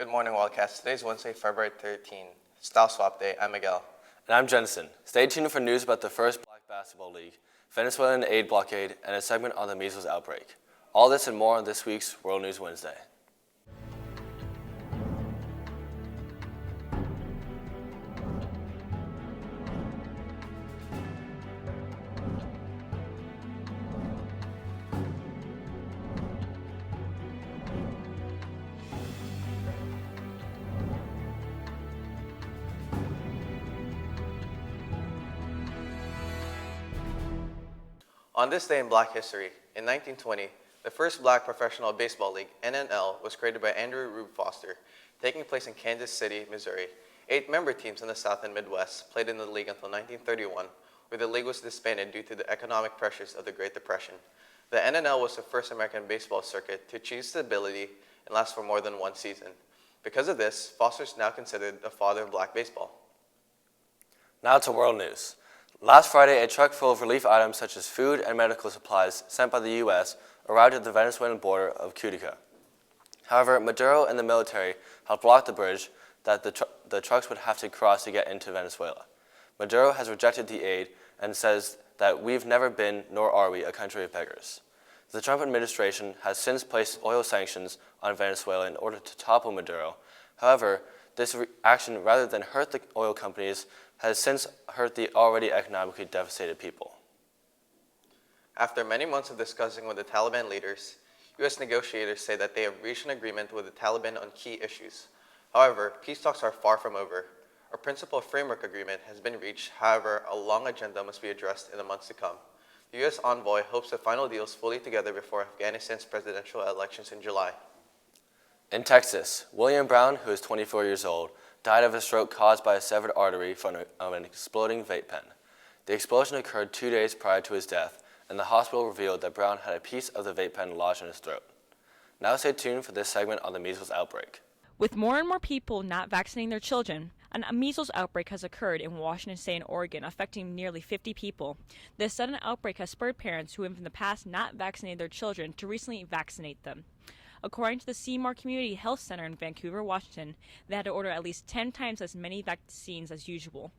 Good morning, Wildcats. Today's Wednesday, February 13. Style Swap Day. I'm Miguel. And I'm Jensen. Stay tuned for news about the first Black Basketball League, Venezuelan aid blockade, and a segment on the measles outbreak. All this and more on this week's World News Wednesday. On this day in Black history, in 1920, the first Black Professional Baseball League, NNL, was created by Andrew Rube Foster, taking place in Kansas City, Missouri. 8 member teams in the South and Midwest played in the league until 1931, where the league was disbanded due to the economic pressures of the Great Depression. The NNL was the first American baseball circuit to achieve stability and last for more than one season. Because of this, Foster is now considered the father of Black baseball. Now to world news. Last Friday, a truck full of relief items such as food and medical supplies sent by the U.S. arrived at the Venezuelan border of Cutica. However, Maduro and the military have blocked the bridge that the trucks would have to cross to get into Venezuela. Maduro has rejected the aid and says that we've never been, nor are we, a country of beggars. The Trump administration has since placed oil sanctions on Venezuela in order to topple Maduro. However, this action, rather than hurt the oil companies, has since hurt the already economically devastated people. After many months of discussing with the Taliban leaders, U.S. negotiators say that they have reached an agreement with the Taliban on key issues. However, peace talks are far from over. A principal framework agreement has been reached. However, a long agenda must be addressed in the months to come. The U.S. envoy hopes the final deal is fully together before Afghanistan's presidential elections in July. In Texas, William Brown, who is 24 years old, died of a stroke caused by a severed artery from an exploding vape pen. The explosion occurred 2 days prior to his death, and the hospital revealed that Brown had a piece of the vape pen lodged in his throat. Now stay tuned for this segment on the measles outbreak. With more and more people not vaccinating their children, a measles outbreak has occurred in Washington State and Oregon, affecting nearly 50 people. This sudden outbreak has spurred parents who have in the past not vaccinated their children to recently vaccinate them. According to the Seymour Community Health Center in Vancouver, Washington, they had to order at least 10 times as many vaccines as usual.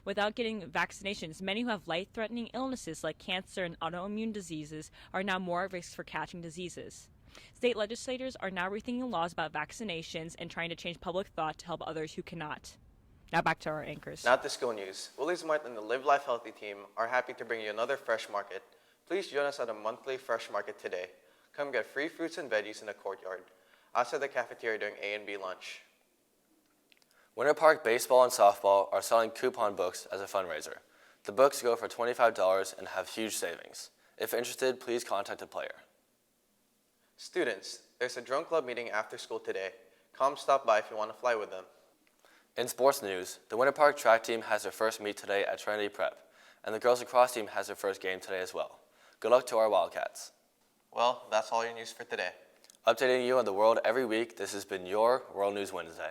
Without getting vaccinations, many who have life-threatening illnesses like cancer and autoimmune diseases are now more at risk for catching diseases. State legislators are now rethinking laws about vaccinations and trying to change public thought to help others who cannot. Now back to our anchors. Now to school news. Willie's Mart and the Live Life Healthy team are happy to bring you another fresh market. Please join us at a monthly fresh market today. Come get free fruits and veggies in the courtyard, outside the cafeteria during A and B lunch. Winter Park Baseball and Softball are selling coupon books as a fundraiser. The books go for $25 and have huge savings. If interested, please contact a player. Students, there's a drone club meeting after school today. Come stop by if you want to fly with them. In sports news, the Winter Park track team has their first meet today at Trinity Prep, and the girls lacrosse team has their first game today as well. Good luck to our Wildcats. Well, that's all your news for today. Updating you on the world every week, this has been your World News Wednesday.